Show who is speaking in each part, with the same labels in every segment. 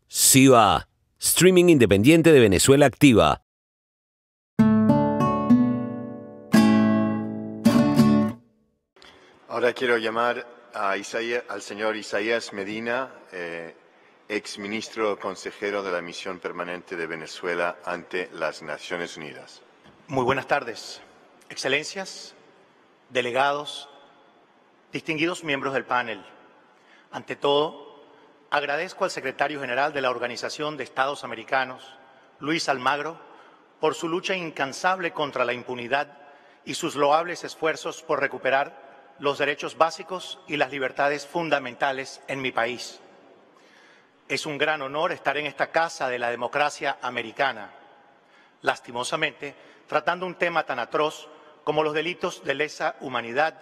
Speaker 1: SIVA, streaming independiente de Venezuela activa.
Speaker 2: Ahora quiero llamar al señor Isaías Medina, ex ministro consejero de la Misión Permanente de Venezuela ante las Naciones Unidas.
Speaker 3: Muy buenas tardes, excelencias, delegados, distinguidos miembros del panel. Ante todo, agradezco al secretario general de la Organización de Estados Americanos, Luis Almagro, por su lucha incansable contra la impunidad y sus loables esfuerzos por recuperar los derechos básicos y las libertades fundamentales en mi país. Es un gran honor estar en esta casa de la democracia americana, lastimosamente tratando un tema tan atroz como los delitos de lesa humanidad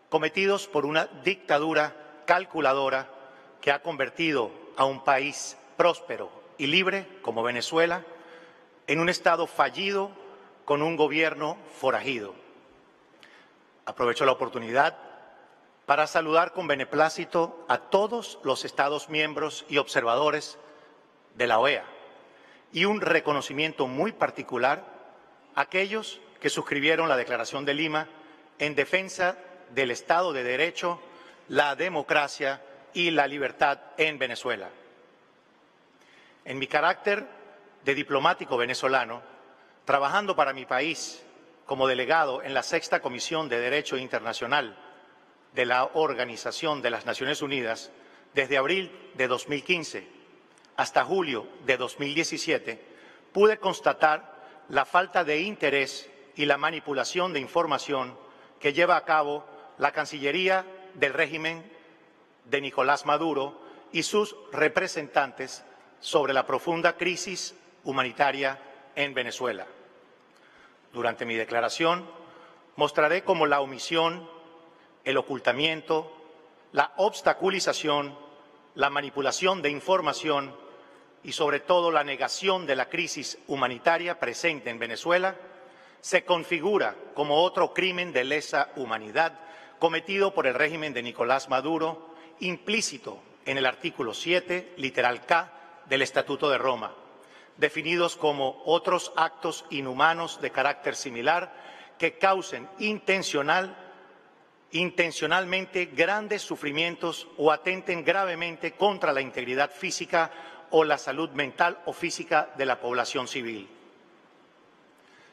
Speaker 3: cometidos por una dictadura calculadora que ha convertido a un país próspero y libre como Venezuela en un Estado fallido con un gobierno forajido. Aprovecho la oportunidad para saludar con beneplácito a todos los Estados miembros y observadores de la OEA y un reconocimiento muy particular a aquellos que suscribieron la Declaración de Lima en defensa del Estado de Derecho, la democracia y la libertad en Venezuela. En mi carácter de diplomático venezolano, trabajando para mi país como delegado en la Sexta Comisión de Derecho Internacional de la Organización de las Naciones Unidas desde abril de 2015 hasta julio de 2017, pude constatar la falta de interés y la manipulación de información que lleva a cabo la Cancillería del régimen de Nicolás Maduro y sus representantes sobre la profunda crisis humanitaria en Venezuela. Durante mi declaración mostraré cómo la omisión, el ocultamiento, la obstaculización, la manipulación de información y sobre todo la negación de la crisis humanitaria presente en Venezuela se configura como otro crimen de lesa humanidad cometido por el régimen de Nicolás Maduro, implícito en el artículo 7, literal K, del Estatuto de Roma, definidos como otros actos inhumanos de carácter similar que causen intencionalmente grandes sufrimientos o atenten gravemente contra la integridad física o la salud mental o física de la población civil.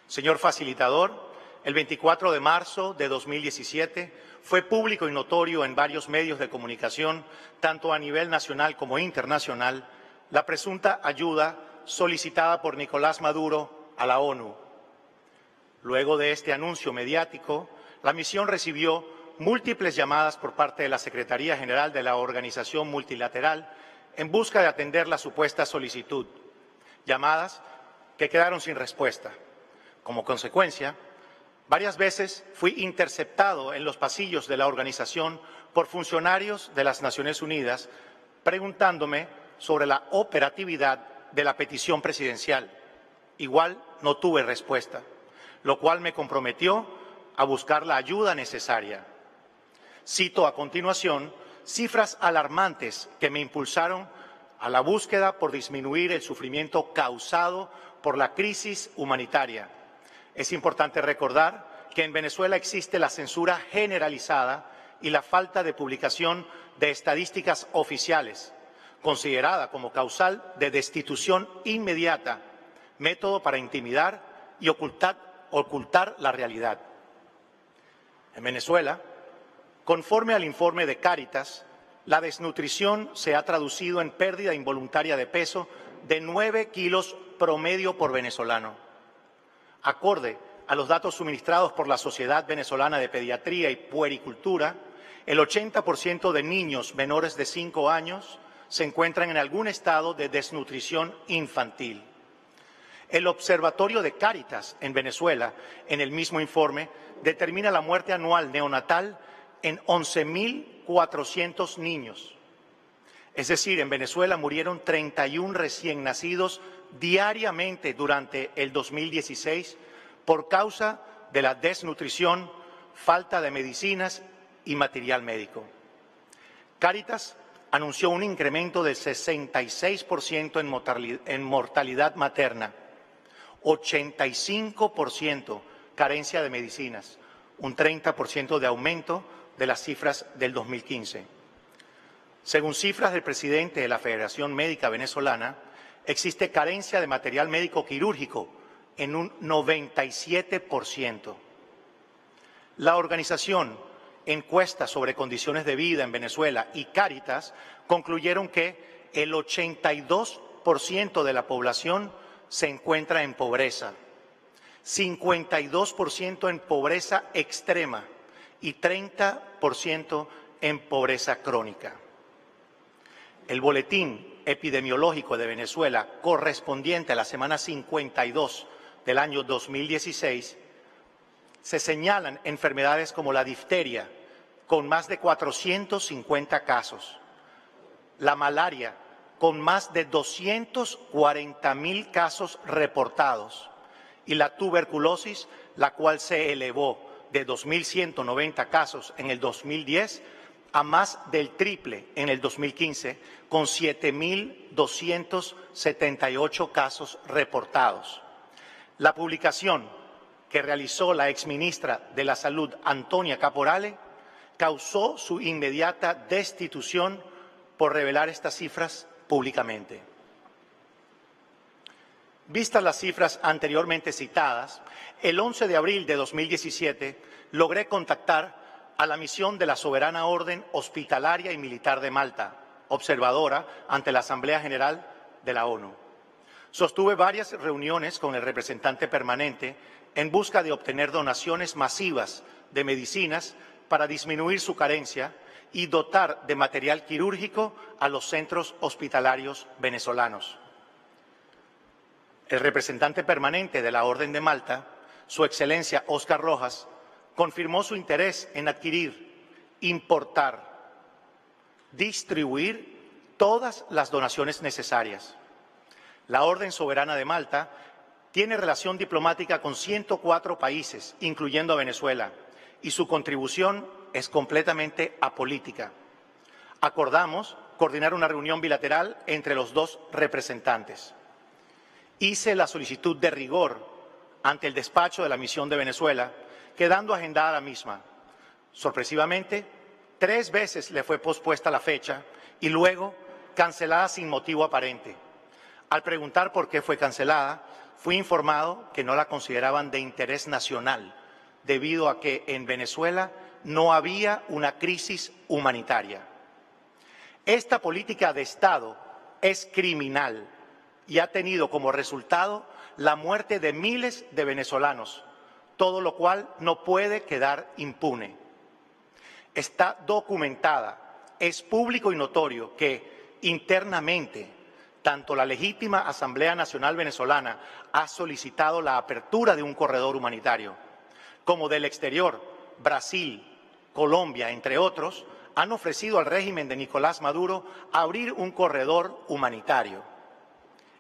Speaker 3: Señor facilitador, el 24 de marzo de 2017 fue público y notorio en varios medios de comunicación, tanto a nivel nacional como internacional, la presunta ayuda solicitada por Nicolás Maduro a la ONU. Luego de este anuncio mediático, la misión recibió múltiples llamadas por parte de la Secretaría General de la Organización Multilateral en busca de atender la supuesta solicitud, llamadas que quedaron sin respuesta. Como consecuencia, varias veces fui interceptado en los pasillos de la organización por funcionarios de las Naciones Unidas preguntándome sobre la operatividad de la petición presidencial. Igual no tuve respuesta, lo cual me comprometió a buscar la ayuda necesaria. Cito a continuación cifras alarmantes que me impulsaron a la búsqueda por disminuir el sufrimiento causado por la crisis humanitaria. Es importante recordar que en Venezuela existe la censura generalizada y la falta de publicación de estadísticas oficiales, considerada como causal de destitución inmediata, método para intimidar y ocultar la realidad. En Venezuela, conforme al informe de Cáritas, la desnutrición se ha traducido en pérdida involuntaria de peso de 9 kilos promedio por venezolano. Acorde a los datos suministrados por la Sociedad Venezolana de Pediatría y Puericultura, el 80% de niños menores de 5 años se encuentran en algún estado de desnutrición infantil. El Observatorio de Cáritas en Venezuela, en el mismo informe, determina la muerte anual neonatal en 11.400 niños. Es decir, en Venezuela murieron 31 recién nacidos diariamente durante el 2016 por causa de la desnutrición, falta de medicinas y material médico. Cáritas anunció un incremento del 66% en mortalidad materna, 85% carencia de medicinas, un 30% de aumento de las cifras del 2015. Según cifras del presidente de la Federación Médica Venezolana, existe carencia de material médico quirúrgico en un 97%. La organización Encuesta sobre Condiciones de Vida en Venezuela y Cáritas concluyeron que el 82% de la población se encuentra en pobreza, 52% en pobreza extrema y 30% en pobreza crónica. El boletín epidemiológico de Venezuela correspondiente a la semana 52 del año 2016 se señalan enfermedades como la difteria, con más de 450 casos, la malaria, con más de 240.000 casos reportados, y la tuberculosis, la cual se elevó de 2.190 casos en el 2010 a más del triple en el 2015, con 7.278 casos reportados. La publicación que realizó la exministra de la Salud, Antonia Caporale, causó su inmediata destitución por revelar estas cifras públicamente. Vistas las cifras anteriormente citadas, el 11 de abril de 2017 logré contactar a la misión de la Soberana Orden Hospitalaria y Militar de Malta, observadora ante la Asamblea General de la ONU. Sostuve varias reuniones con el representante permanente en busca de obtener donaciones masivas de medicinas para disminuir su carencia y dotar de material quirúrgico a los centros hospitalarios venezolanos. El representante permanente de la Orden de Malta, Su Excelencia Óscar Rojas, confirmó su interés en adquirir, importar, distribuir todas las donaciones necesarias. La Orden Soberana de Malta tiene relación diplomática con 104 países, incluyendo a Venezuela, y su contribución es completamente apolítica. Acordamos coordinar una reunión bilateral entre los dos representantes. Hice la solicitud de rigor ante el despacho de la misión de Venezuela, quedando agendada la misma. Sorpresivamente, 3 veces le fue pospuesta la fecha y luego cancelada sin motivo aparente. Al preguntar por qué fue cancelada, fui informado que no la consideraban de interés nacional, debido a que en Venezuela no había una crisis humanitaria. Esta política de Estado es criminal y ha tenido como resultado la muerte de miles de venezolanos, todo lo cual no puede quedar impune. Está documentada, es público y notorio que internamente tanto la legítima Asamblea Nacional Venezolana ha solicitado la apertura de un corredor humanitario, como del exterior, Brasil, Colombia, entre otros, han ofrecido al régimen de Nicolás Maduro abrir un corredor humanitario.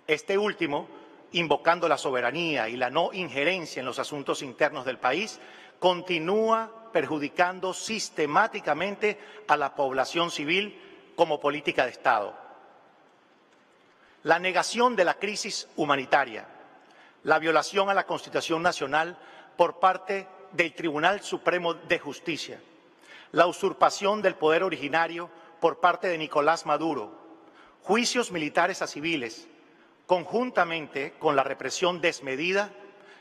Speaker 3: Este último, invocando la soberanía y la no injerencia en los asuntos internos del país, continúa perjudicando sistemáticamente a la población civil como política de Estado. La negación de la crisis humanitaria, la violación a la Constitución Nacional por parte del Tribunal Supremo de Justicia, la usurpación del poder originario por parte de Nicolás Maduro, juicios militares a civiles, conjuntamente con la represión desmedida,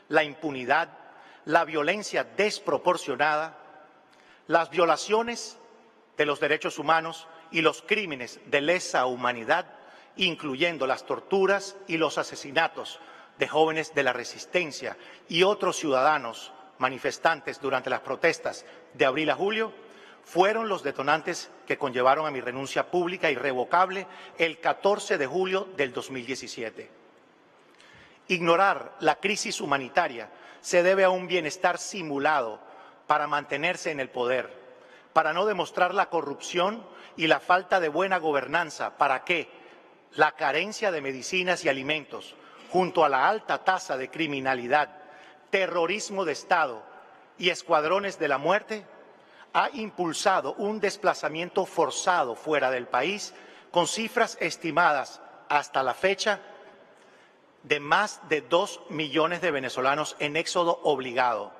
Speaker 3: la impunidad, la violencia desproporcionada, las violaciones de los derechos humanos y los crímenes de lesa humanidad, incluyendo las torturas y los asesinatos de jóvenes de la Resistencia y otros ciudadanos manifestantes durante las protestas de abril a julio, fueron los detonantes que conllevaron a mi renuncia pública irrevocable el 14 de julio del 2017. Ignorar la crisis humanitaria se debe a un bienestar simulado para mantenerse en el poder, para no demostrar la corrupción y la falta de buena gobernanza, para que la carencia de medicinas y alimentos, junto a la alta tasa de criminalidad, terrorismo de Estado y escuadrones de la muerte, ha impulsado un desplazamiento forzado fuera del país con cifras estimadas hasta la fecha de más de 2 millones de venezolanos en éxodo obligado,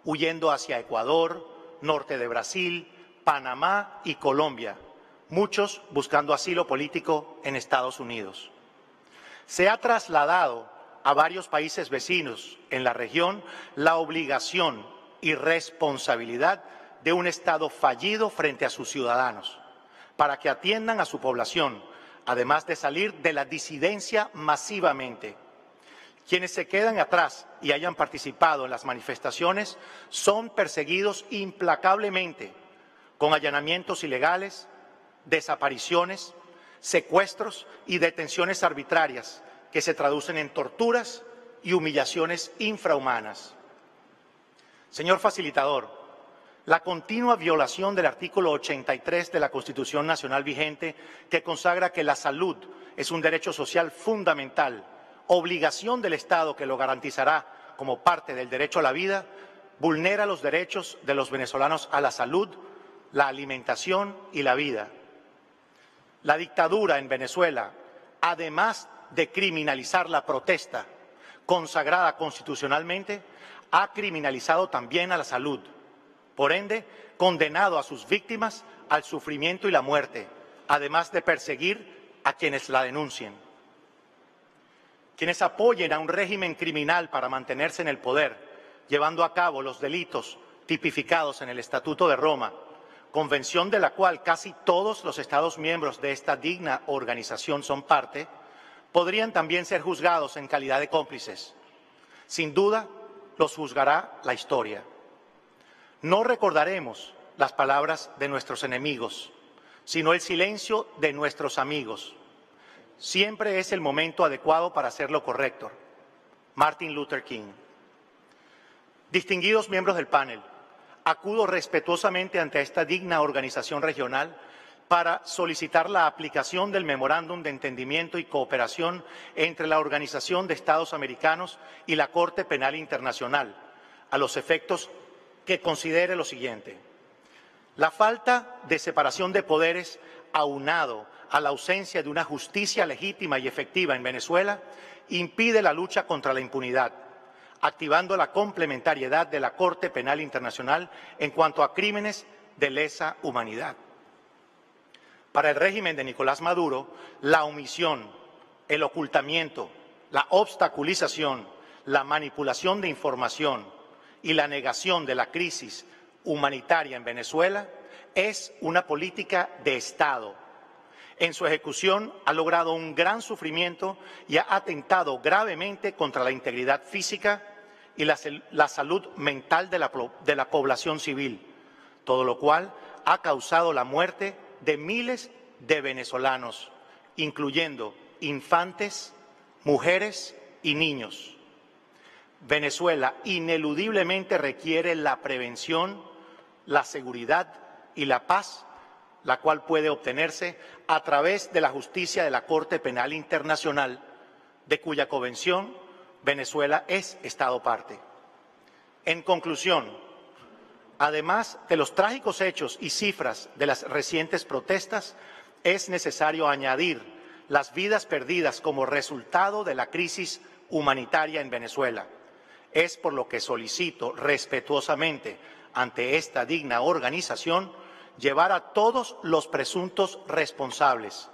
Speaker 3: huyendo hacia Ecuador, norte de Brasil, Panamá y Colombia, muchos buscando asilo político en Estados Unidos. Se ha trasladado a varios países vecinos en la región la obligación y responsabilidad de un Estado fallido frente a sus ciudadanos, para que atiendan a su población, además de salir de la disidencia masivamente. Quienes se quedan atrás y hayan participado en las manifestaciones son perseguidos implacablemente con allanamientos ilegales, desapariciones, secuestros y detenciones arbitrarias que se traducen en torturas y humillaciones infrahumanas. Señor facilitador, la continua violación del artículo 83 de la Constitución Nacional vigente, que consagra que la salud es un derecho social fundamental, obligación del Estado que lo garantizará como parte del derecho a la vida, vulnera los derechos de los venezolanos a la salud, la alimentación y la vida. La dictadura en Venezuela, además de criminalizar la protesta consagrada constitucionalmente, ha criminalizado también a la salud. Por ende, condenado a sus víctimas al sufrimiento y la muerte, además de perseguir a quienes la denuncien. Quienes apoyen a un régimen criminal para mantenerse en el poder, llevando a cabo los delitos tipificados en el Estatuto de Roma, convención de la cual casi todos los Estados miembros de esta digna organización son parte, podrían también ser juzgados en calidad de cómplices. Sin duda, los juzgará la historia. No recordaremos las palabras de nuestros enemigos, sino el silencio de nuestros amigos. Siempre es el momento adecuado para hacer lo correcto. Martin Luther King. Distinguidos miembros del panel, acudo respetuosamente ante esta digna organización regional para solicitar la aplicación del Memorándum de Entendimiento y Cooperación entre la Organización de Estados Americanos y la Corte Penal Internacional, a los efectos que considere lo siguiente. La falta de separación de poderes, aunado a la ausencia de una justicia legítima y efectiva en Venezuela, impide la lucha contra la impunidad, activando la complementariedad de la Corte Penal Internacional en cuanto a crímenes de lesa humanidad. Para el régimen de Nicolás Maduro, la omisión, el ocultamiento, la obstaculización, la manipulación de información y la negación de la crisis humanitaria en Venezuela es una política de Estado. En su ejecución ha logrado un gran sufrimiento y ha atentado gravemente contra la integridad física y la salud mental de la población civil, todo lo cual ha causado la muerte de miles de venezolanos, incluyendo infantes, mujeres y niños. Venezuela ineludiblemente requiere la prevención, la seguridad y la paz, la cual puede obtenerse a través de la justicia de la Corte Penal Internacional, de cuya convención Venezuela es Estado parte. En conclusión, además de los trágicos hechos y cifras de las recientes protestas, es necesario añadir las vidas perdidas como resultado de la crisis humanitaria en Venezuela. Es por lo que solicito respetuosamente ante esta digna organización llevar a todos los presuntos responsables,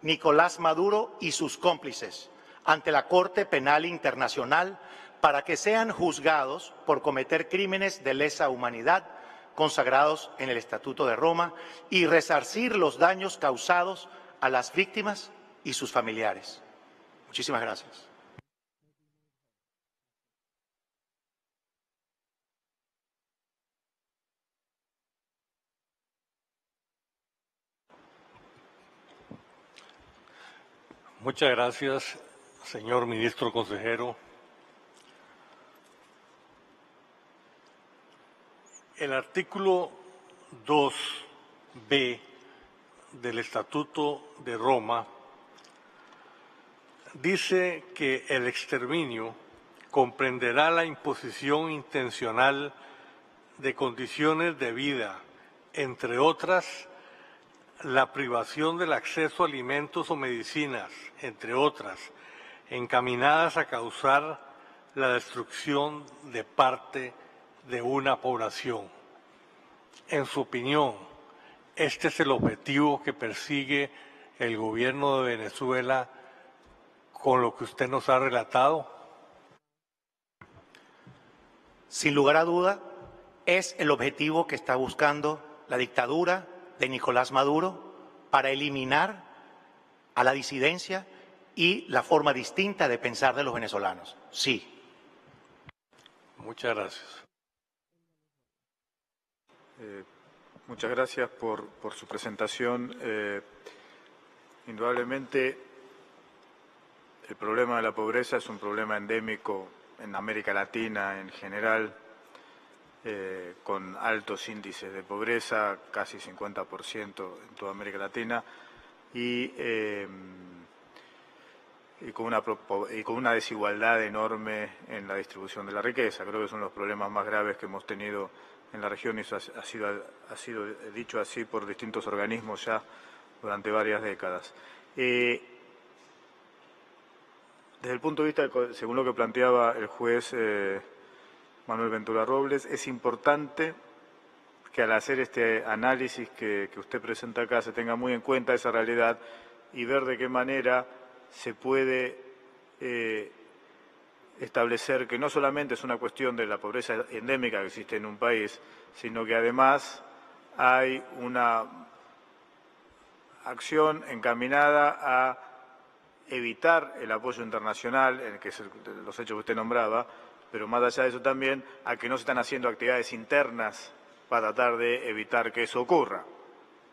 Speaker 3: Nicolás Maduro y sus cómplices, ante la Corte Penal Internacional para que sean juzgados por cometer crímenes de lesa humanidad consagrados en el Estatuto de Roma y resarcir los daños causados a las víctimas y sus familiares. Muchísimas gracias.
Speaker 4: Muchas gracias, señor ministro consejero. El artículo 2b del Estatuto de Roma dice que el exterminio comprenderá la imposición intencional de condiciones de vida, entre otras, la privación del acceso a alimentos o medicinas, entre otras, encaminadas a causar la destrucción de parte de una población. En su opinión, ¿este es el objetivo que persigue el gobierno de Venezuela con lo que usted nos ha relatado?
Speaker 3: Sin lugar a duda, es el objetivo que está buscando la dictadura de Nicolás Maduro para eliminar a la disidencia y la forma distinta de pensar de los venezolanos. Sí.
Speaker 4: Muchas gracias.
Speaker 5: Muchas gracias por su presentación. Indudablemente, el problema de la pobreza es un problema endémico en América Latina en general, con altos índices de pobreza, casi 50% en toda América Latina, y con una desigualdad enorme en la distribución de la riqueza. Creo que son los problemas más graves que hemos tenido en la región, y eso ha sido dicho así por distintos organismos ya durante varias décadas. Desde el punto de vista, según lo que planteaba el juez Manuel Ventura Robles, es importante que al hacer este análisis que usted presenta acá se tenga muy en cuenta esa realidad y ver de qué manera se puede establecer que no solamente es una cuestión de la pobreza endémica que existe en un país, sino que además hay una acción encaminada a evitar el apoyo internacional, en que es los hechos que usted nombraba, pero más allá de eso también a que no se están haciendo actividades internas para tratar de evitar que eso ocurra,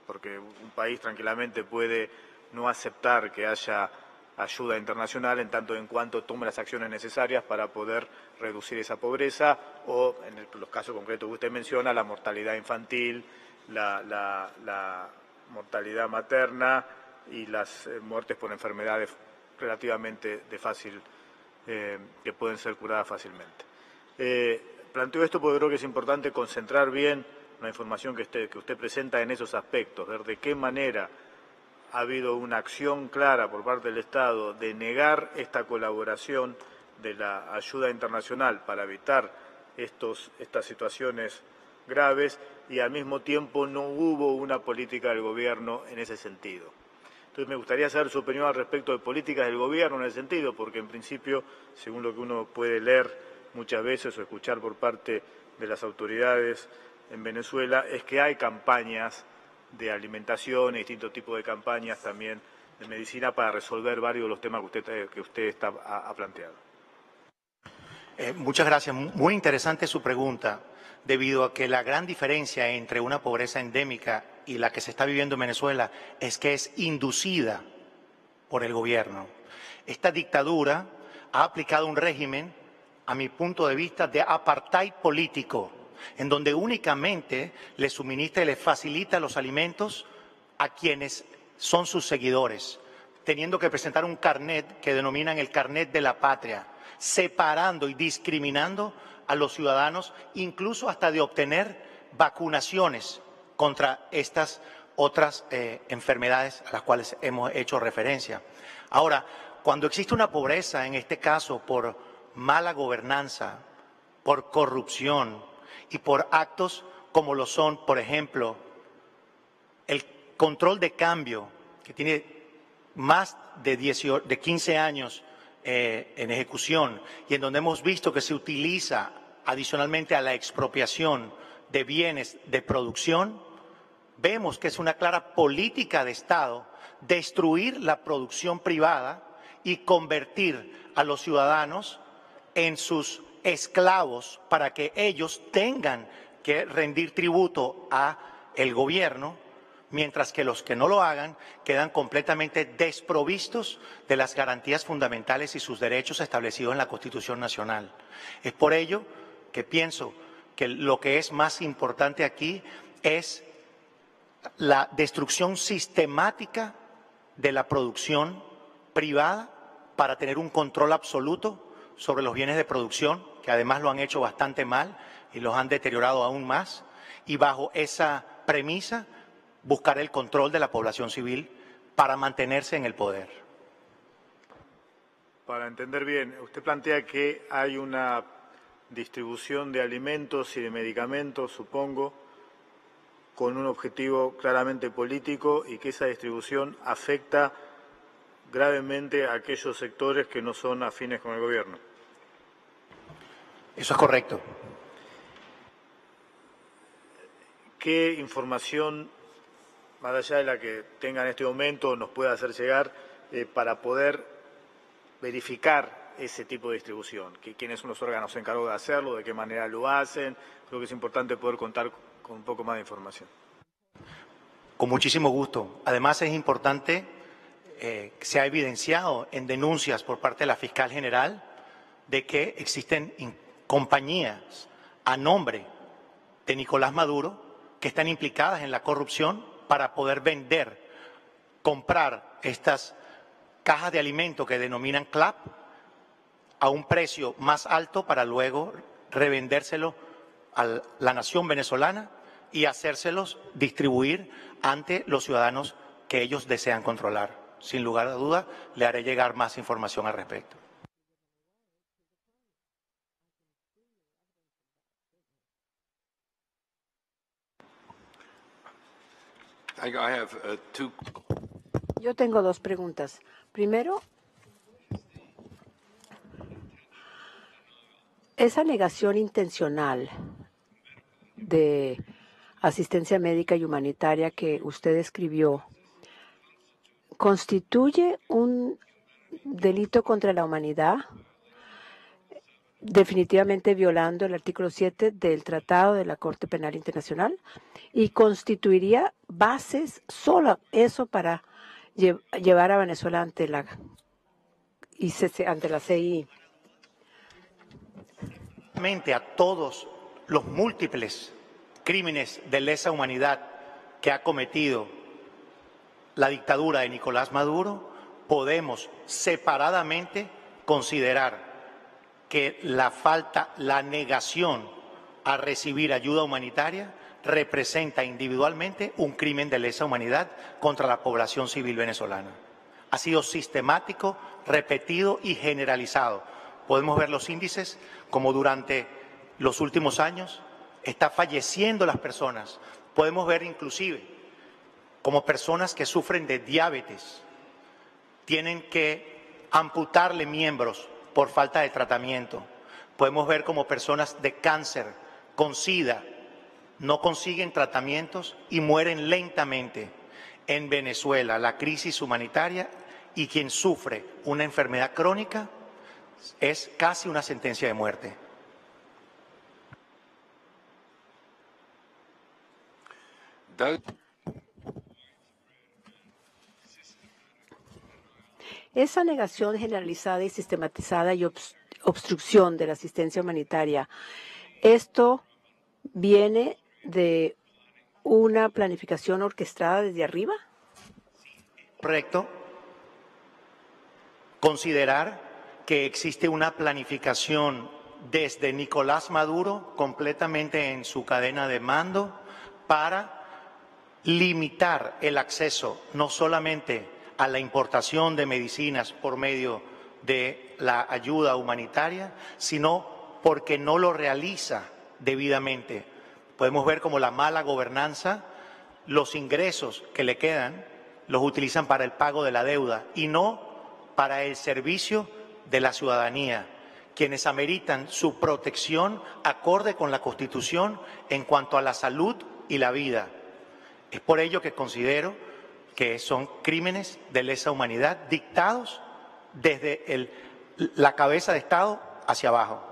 Speaker 5: porque un país tranquilamente puede no aceptar que haya ayuda internacional en tanto en cuanto tome las acciones necesarias para poder reducir esa pobreza o, en los casos concretos que usted menciona, la mortalidad infantil, la mortalidad materna y las muertes por enfermedades relativamente fácil, que pueden ser curadas fácilmente. Planteo esto porque creo que es importante concentrar bien la información que usted presenta en esos aspectos, ver de qué manera ha habido una acción clara por parte del Estado de negar esta colaboración de la ayuda internacional para evitar estas situaciones graves y al mismo tiempo no hubo una política del gobierno en ese sentido. Entonces me gustaría saber su opinión al respecto de políticas del gobierno en ese sentido, porque en principio, según lo que uno puede leer muchas veces o escuchar por parte de las autoridades en Venezuela, es que hay campañas de alimentación y distintos tipos de campañas también de medicina para resolver varios de los temas que usted ha planteado.
Speaker 3: Muchas gracias. Muy interesante su pregunta, debido a que la gran diferencia entre una pobreza endémica y la que se está viviendo en Venezuela es que es inducida por el gobierno. Esta dictadura ha aplicado un régimen, a mi punto de vista, de apartheid político, en donde únicamente le suministra y le facilita los alimentos a quienes son sus seguidores, teniendo que presentar un carnet que denominan el carnet de la patria, separando y discriminando a los ciudadanos, incluso hasta de obtener vacunaciones contra estas otras enfermedades a las cuales hemos hecho referencia. Ahora, cuando existe una pobreza, en este caso por mala gobernanza, por corrupción y por actos como lo son, por ejemplo, el control de cambio, que tiene más de 15 años en ejecución y en donde hemos visto que se utiliza adicionalmente a la expropiación de bienes de producción, vemos que es una clara política de Estado destruir la producción privada y convertir a los ciudadanos en sus esclavos para que ellos tengan que rendir tributo a el gobierno, mientras que los que no lo hagan quedan completamente desprovistos de las garantías fundamentales y sus derechos establecidos en la Constitución Nacional. Es por ello que pienso que lo que es más importante aquí es la destrucción sistemática de la producción privada para tener un control absoluto sobre los bienes de producción, que además lo han hecho bastante mal y los han deteriorado aún más, y bajo esa premisa buscar el control de la población civil para mantenerse en el poder.
Speaker 5: Para entender bien, usted plantea que hay una distribución de alimentos y de medicamentos, supongo, con un objetivo claramente político y que esa distribución afecta gravemente a aquellos sectores que no son afines con el gobierno.
Speaker 3: Eso es correcto.
Speaker 5: ¿Qué información, más allá de la que tenga en este momento, nos puede hacer llegar para poder verificar ese tipo de distribución? ¿Quiénes son los órganos encargados de hacerlo? ¿De qué manera lo hacen? Creo que es importante poder contar con un poco más de información.
Speaker 3: Con muchísimo gusto. Además, es importante, se ha evidenciado en denuncias por parte de la fiscal general de que existen compañías a nombre de Nicolás Maduro que están implicadas en la corrupción para poder vender, comprar estas cajas de alimento que denominan CLAP a un precio más alto para luego revendérselo a la nación venezolana y hacérselos distribuir ante los ciudadanos que ellos desean controlar. Sin lugar a duda, le haré llegar más información al respecto.
Speaker 6: Yo tengo dos preguntas. Primero, esa negación intencional de asistencia médica y humanitaria que usted escribió, ¿constituye un delito contra la humanidad? Definitivamente violando el artículo 7 del Tratado de la Corte Penal Internacional, y constituiría bases solo eso para llevar a Venezuela ante la ICC, ante la CI.
Speaker 3: A todos los múltiples crímenes de lesa humanidad que ha cometido la dictadura de Nicolás Maduro, podemos separadamente considerar que la negación a recibir ayuda humanitaria representa individualmente un crimen de lesa humanidad contra la población civil venezolana. Ha sido sistemático, repetido y generalizado. Podemos ver los índices como durante los últimos años está falleciendo las personas. Podemos ver inclusive como personas que sufren de diabetes tienen que amputarle miembros por falta de tratamiento. Podemos ver como personas de cáncer, con SIDA, no consiguen tratamientos y mueren lentamente. En Venezuela, la crisis humanitaria y quien sufre una enfermedad crónica es casi una sentencia de muerte.
Speaker 6: Esa negación generalizada y sistematizada y obstrucción de la asistencia humanitaria, ¿esto viene de una planificación orquestada desde arriba?
Speaker 3: Correcto. Considerar que existe una planificación desde Nicolás Maduro, completamente en su cadena de mando, para limitar el acceso no solamente a la importación de medicinas por medio de la ayuda humanitaria, sino porque no lo realiza debidamente. Podemos ver como la mala gobernanza, los ingresos que le quedan los utilizan para el pago de la deuda y no para el servicio de la ciudadanía, quienes ameritan su protección acorde con la Constitución en cuanto a la salud y la vida. Es por ello que considero que son crímenes de lesa humanidad dictados desde la cabeza de Estado hacia abajo.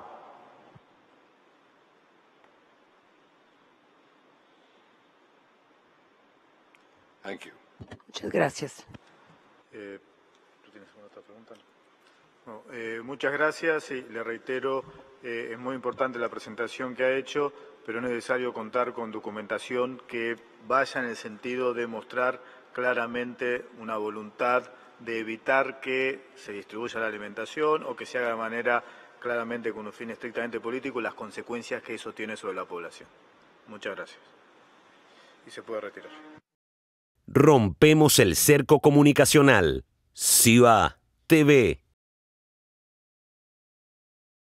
Speaker 6: Muchas gracias.
Speaker 5: ¿Tú tienes alguna otra pregunta? No, muchas gracias y le reitero, es muy importante la presentación que ha hecho, pero es necesario contar con documentación que vaya en el sentido de mostrar claramente una voluntad de evitar que se distribuya la alimentación o que se haga de manera claramente con un fin estrictamente político y las consecuencias que eso tiene sobre la población. Muchas gracias. y se puede retirar.
Speaker 1: Rompemos el cerco comunicacional. SIVA TV.